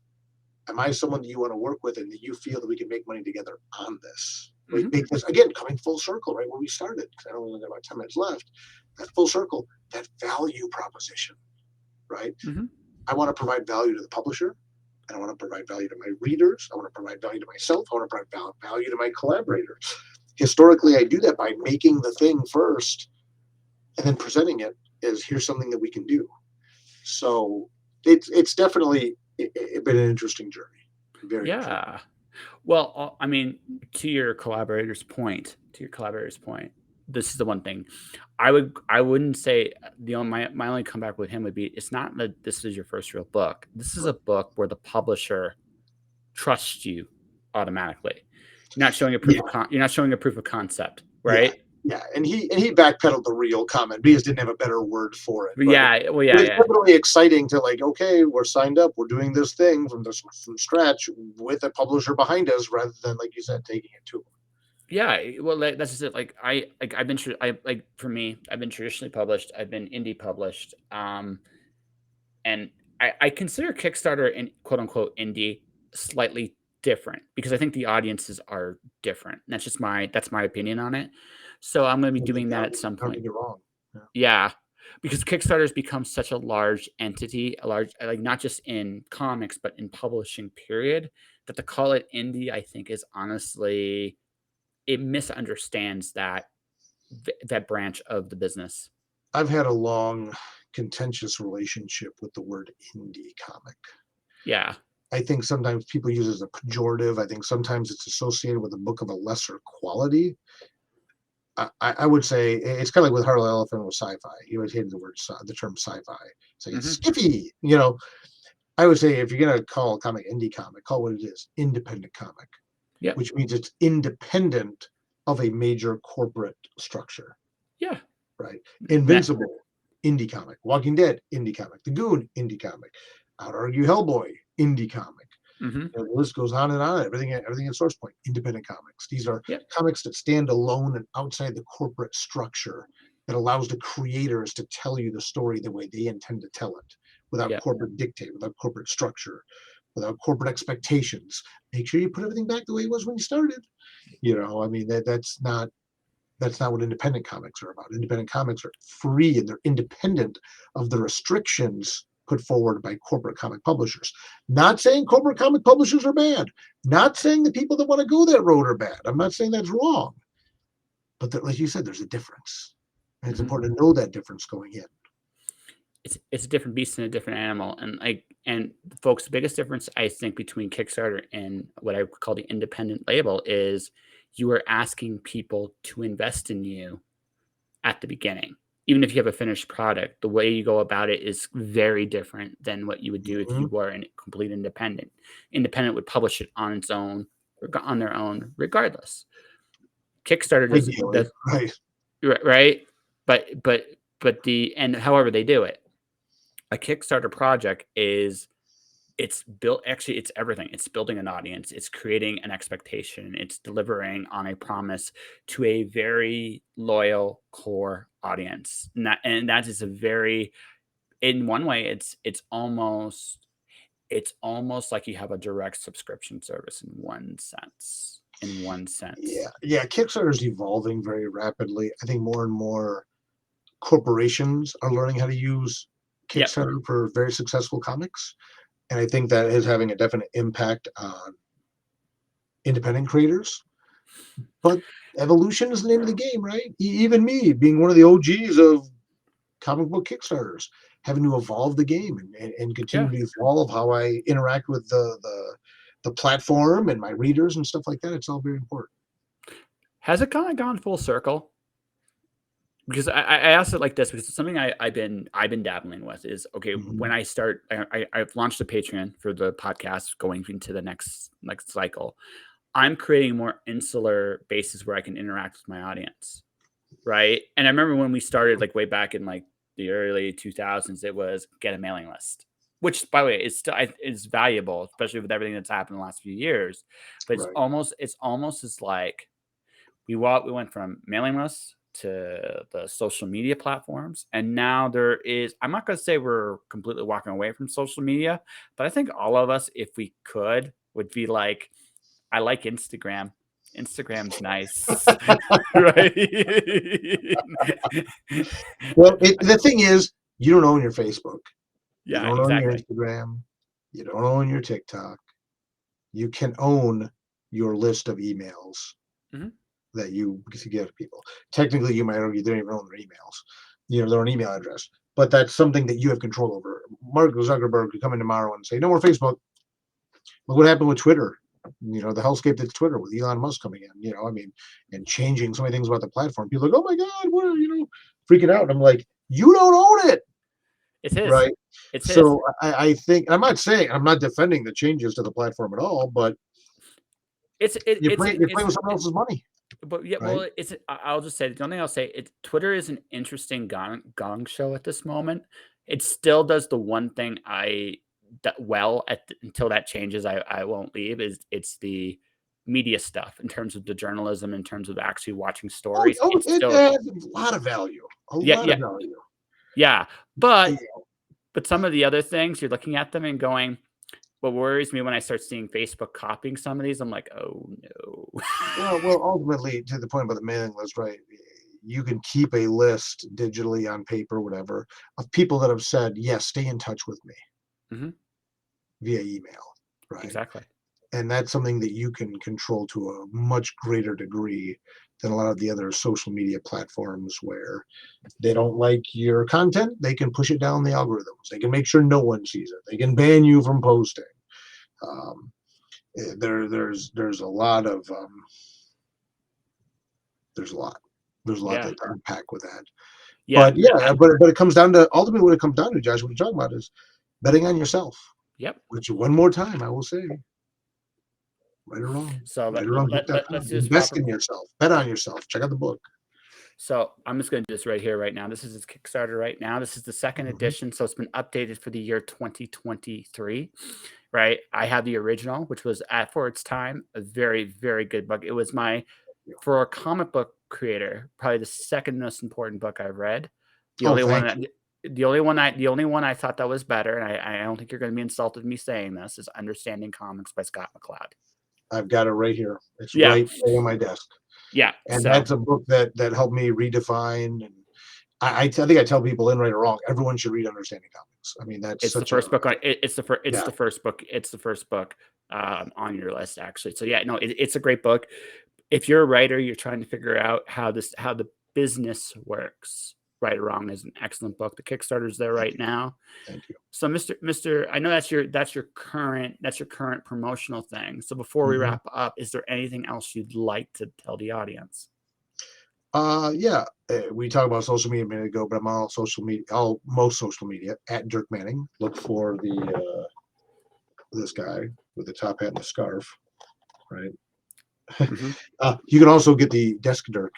am I someone that you want to work with and that you feel that we can make money together on this? Right? Mm-hmm. Make this, again, coming full circle, right? Where we started, because I only got about 10 minutes left. That full circle, that value proposition, right? Mm-hmm. I want to provide value to the publisher, and I want to provide value to my readers. I want to provide value to myself. I want to provide value to my collaborators. Historically, I do that by making the thing first and then presenting it as, here's something that we can do. So it's definitely been an interesting journey. Very interesting. Yeah. Well, I mean, to your collaborator's point, this is the one thing I wouldn't say my only comeback with him would be, it's not that this is your first real book. This is a book where the publisher trusts you automatically. You're not showing a proof of concept, Yeah, right? yeah, and he backpedaled the real comment because didn't have a better word for it. But But yeah, well, but yeah, it's yeah. definitely exciting to, like, okay, we're signed up, we're doing this thing from scratch with a publisher behind us, rather than, like you said, taking it to them. Yeah, well, that's just it. I've been for me, I've been traditionally published. I've been indie published. And I consider Kickstarter and quote unquote indie slightly different because I think the audiences are different. That's my opinion on it. So I'm going to be doing that at some Don't point. get me wrong. Yeah. Yeah, because Kickstarter has become such a large entity, like not just in comics but in publishing. Period. That to call it indie, I think, is honestly, it misunderstands that branch of the business. I've had a long, contentious relationship with the word indie comic. Yeah. I think sometimes people use it as a pejorative. I think sometimes it's associated with a book of a lesser quality. I would say it's kind of like with Harley Elephant with sci-fi. He always hated the term sci-fi. It's like, it's Hmm. skiffy. I would say if you're gonna call a comic indie comic, call what it is, independent comic, Yep. which means it's independent of a major corporate structure, Yeah. right? That. Invincible, indie comic. Walking Dead, indie comic. The Goon, indie comic. I would argue Hellboy, indie comic. Hmm. The list goes on and on. Everything at Source Point, independent comics. These are Yep. comics that stand alone and outside the corporate structure, that allows the creators to tell you the story the way they intend to tell it, without Yep. corporate dictate, without corporate structure, without corporate expectations. Make sure you put everything back the way it was when you started. I mean, that's not what independent comics are about. Independent comics are free and they're independent of the restrictions put forward by corporate comic publishers. Not saying corporate comic publishers are bad. Not saying the people that want to go that road are bad. I'm not saying that's wrong. But like you said, there's a difference. And it's Hmm. important to know that difference going in. It's a different beast and a different animal, and folks, the biggest difference I think between Kickstarter and what I would call the independent label is you are asking people to invest in you at the beginning. even if you have a finished product, the way you go about it is very different than what you would do if you were a complete independent. Independent would publish it on its own, on their own, regardless. Kickstarter doesn't. Ideally, right. Right. But and however they do it, a Kickstarter project is it's built actually it's everything. It's building an audience, it's creating an expectation, it's delivering on a promise to a very loyal core audience. And that is a very, in one way, it's almost like you have a direct subscription service in one sense. In one Yeah, sense. yeah. Kickstarter is evolving very rapidly. I think more and more corporations are learning how to use Yep. Kickstarter for very successful comics, and I think that is having a definite impact on independent creators. But evolution is the name of the game, right? Even me, being one of the OGs of comic book Kickstarters, having to evolve the game and Yeah. continue to evolve how I interact with the platform and my readers and stuff like that. It's all very important. Has it kind of gone full circle? Because I asked it like this because it's something I've been dabbling with is okay Mhm. when I've launched a Patreon for the podcast going into the next cycle. I'm creating more insular bases where I can interact with my audience, right? And I remember when we started like way back in like the early 2000s, it was get a mailing list, which by the way is still is valuable, especially with everything that's happened in the last few years. But Right. it's almost as like we went from mailing lists to the social media platforms, and now there is. I'm not going to say we're completely walking away from social media, but I think all of us, if we could, would be like, I like Instagram. Instagram's nice, right? Well, the thing is, you don't own your Facebook. You Yeah, don't own your exactly. Instagram. You don't own your TikTok. You can own your list of emails Mhm. that you give to people. Technically, you might argue they don't even own their emails, their own email address. But that's something that you have control over. Mark Zuckerberg could come in tomorrow and say, "No more Facebook." Look what happened with Twitter. The hellscape that's Twitter with Elon Musk coming in. I mean, and changing so many things about the platform. People are like, "Oh my God, what are freaking out?" And I'm like, "You don't own it." It's his. Right. It's his. So I think I'm not saying I'm not defending the changes to the platform at all, but It's it, you're it's playing an you're playing it's with someone else's money, but yeah, right? well, I'll just say the only thing I'll say it's Twitter is an interesting gong show at this moment. It still does the one thing that well until that changes. I won't leave. Is it's the media stuff in terms of the journalism, in terms of actually watching Oh, stories. oh, It's it still has a lot of value. A yeah, lot yeah, of value. yeah. Yeah. But some of the other things you're looking at them and going. What worries me when I start seeing Facebook copying some of these, I'm like, oh no. Well, ultimately, to the point about the mailing list, right? You can keep a list digitally on paper, whatever, of people that have said, "Yes, stay in touch with me Hmm. via email," right? Exactly. And that's something that you can control to a much greater degree than a lot of the other social media platforms where they don't like your content, they can push it down the algorithms. They can make sure no one sees it. They can ban you from posting. Um, there's a lot of there's a lot there's a lot Yeah. that to unpack with that. Yeah. But yeah, but it comes down to ultimately what it comes down to, Josh. What you're talking about is betting on yourself. Yep. Which one more time I will say, So right or wrong, let's book.com. do this Invest proper. in yourself. Bet on yourself. Check out the book. So I'm just going to do this right here, right now. This is his Kickstarter right now. This is the second Mhm. edition. So it's been updated for the year 2023, right? I have the original, which was for its time, a very, very good book. It was for a comic book creator, probably the second most important book I've read. The Oh, only one thank that, you. the only one I thought that was better, and I don't think you're going to be insulted me saying this, is Understanding Comics by Scott McCloud. I've got it right here. It's Yeah, right on my desk. yeah. And So that's a book that helped me redefine. And I think I tell people in right or wrong, everyone should read Understanding Comics. I mean, that's it's the such a first book on it's yeah. the first book. It's the first book on your list, actually. So yeah, no, it's a great book. If you're a writer, you're trying to figure out how the business works. Right or Wrong is an excellent book. The Kickstarter's there Thank right you. now. Thank you. So, Mister, I know that's your current promotional thing. So, before we Mhm. wrap up, is there anything else you'd like to tell the audience? Yeah, we talked about social media a minute ago, but I'm on all social media, all most social media at Dirk Manning. Look for the this guy with the top hat and the scarf, right? Hmm. You can also get the Desk Dirk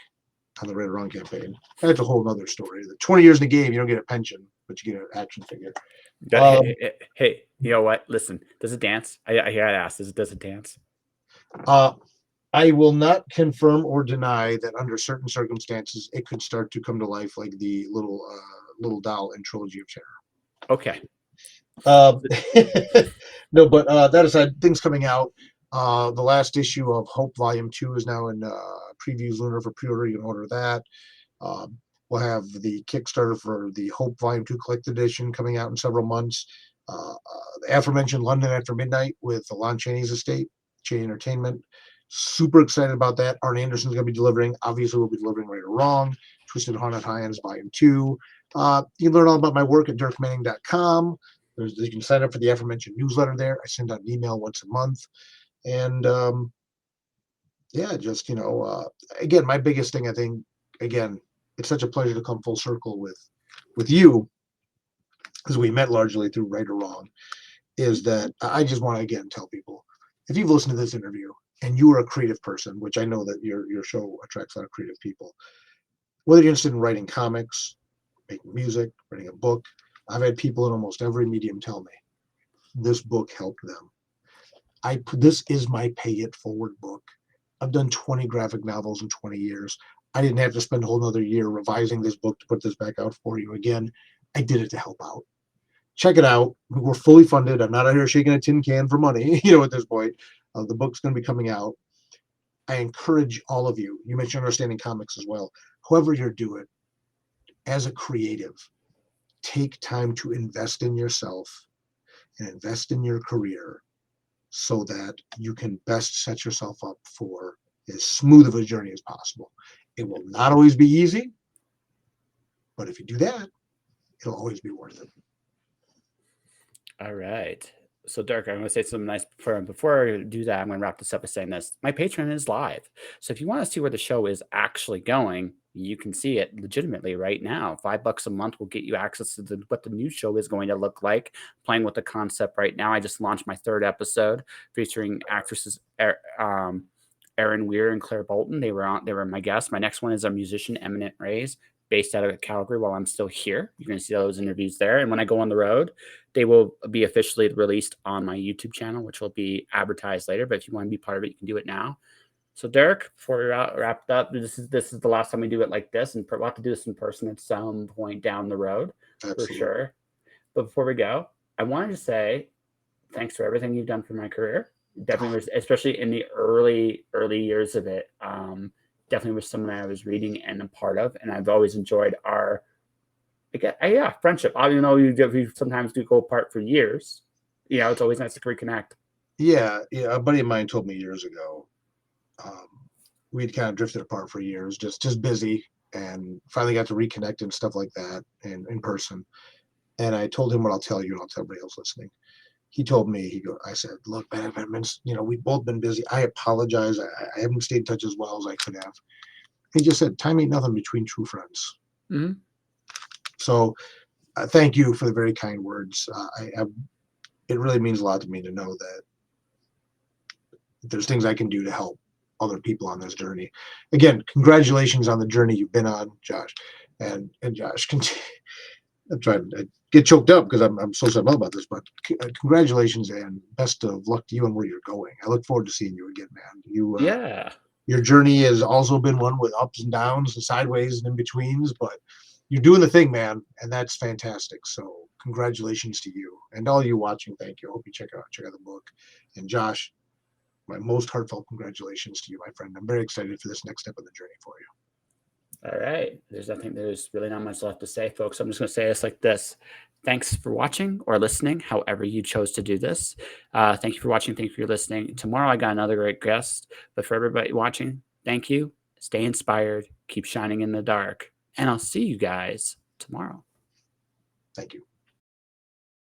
on the Right or Wrong campaign. That's a whole other story. The 20 years in the game, you don't get a pension, but you get an action figure. Hey, Um, hey, hey, you know what? Listen, does it dance? I gotta ask. Does it dance? uh, I will not confirm or deny that under certain circumstances it could start to come to life, like the little doll in Trilogy of Terror. Okay. Um, no, but that aside, things coming out. The last issue of Hope Volume 2 is now in previews Lunar for pre-order. You can order that. Um, we'll have the Kickstarter for the Hope Volume 2 Collected Edition coming out in several months. The aforementioned London After Midnight with Lon Chaney's estate, Chaney Entertainment. Super excited about that. Arn Anderson's going to be delivering. Obviously, we'll be delivering Right or Wrong, Twisted Haunted High-Ends Volume 2. You can learn all about my work at dirkmanning.com. You can sign up for the aforementioned newsletter there. I send out an email once a month. And yeah, just, again, my biggest thing, I think, again, it's such a pleasure to come full circle with you, because we met largely through Right or Wrong, is that I just want to again tell people, if you've listened to this interview and you are a creative person, which I know that your show attracts a lot of creative people, whether you're interested in writing comics, making music, writing a book, I've had people in almost every medium tell me this book helped them. This is my pay it forward book. I've done 20 graphic novels in 20 years. I didn't have to spend a whole nother year revising this book to put this back out for you again. I did it to help out. Check it out. We're fully funded. I'm not out here shaking a tin can for money, at this point. The book's going to be coming out. I encourage all of you. You mentioned understanding comics as well. Whoever you're doing, as a creative, take time to invest in yourself and invest in your career so that you can best set yourself up for as smooth of a journey as possible. It will not always be easy, but if you do that, it'll always be worth it. All right. So, Dirk, I'm going to say something nice before I do that. I'm going to wrap this up by saying this. My Patreon is live. So, if you want to see where the show is actually going, you can see it legitimately right now. $5 a month will get you access to what the new show is going to look like. Playing with the concept right now. I just launched my 3rd episode featuring actresses Erin Weir and Claire Bolton. They were my guests. My next one is a musician, Eminent Rays, based out of Calgary while I'm still here. You're going to see those interviews there. And when I go on the road, they will be officially released on my YouTube channel, which will be advertised later. But if you want to be part of it, you can do it now. So, Derek, before we wrap up, this is the last time we do it like this, and we'll have to do this in person at some point down the road. Absolutely. For sure. But before we go, I wanted to say thanks for everything you've done for my career. Definitely was, especially in the early years of it. Definitely was someone I was reading and a part of, and I've always enjoyed our friendship. Even though we sometimes do go apart for years, it's always nice to reconnect. Yeah, a buddy of mine told me years ago. We'd kind of drifted apart for years, just busy, and finally got to reconnect and stuff like that, and in person. And I told him what I'll tell you, and I'll tell everybody else listening. He told me, I said, look, man, I've been, we've both been busy. I apologize. I haven't stayed in touch as well as I could have. He just said, time ain't nothing between true friends. Mm-hmm. So thank you for the very kind words. It really means a lot to me to know that there's things I can do to help other people on this journey. Again, congratulations on the journey you've been on, Josh. And Josh, I'm trying to get choked up because I'm so sentimental about this, but congratulations and best of luck to you and where you're going. I look forward to seeing you again, man. Yeah. Your journey has also been one with ups and downs and sideways and in betweens, but you're doing the thing, man, and that's fantastic. So congratulations to you and all you watching. Thank you. I hope you check out the book. And Josh, my most heartfelt congratulations to you, my friend. I'm very excited for this next step of the journey for you. All right. There's really not much left to say, folks. I'm just going to say this like this. Thanks for watching or listening, however you chose to do this. Thank you for watching. Thank you for listening. Tomorrow I got another great guest. But for everybody watching, thank you. Stay inspired. Keep shining in the dark. And I'll see you guys tomorrow. Thank you.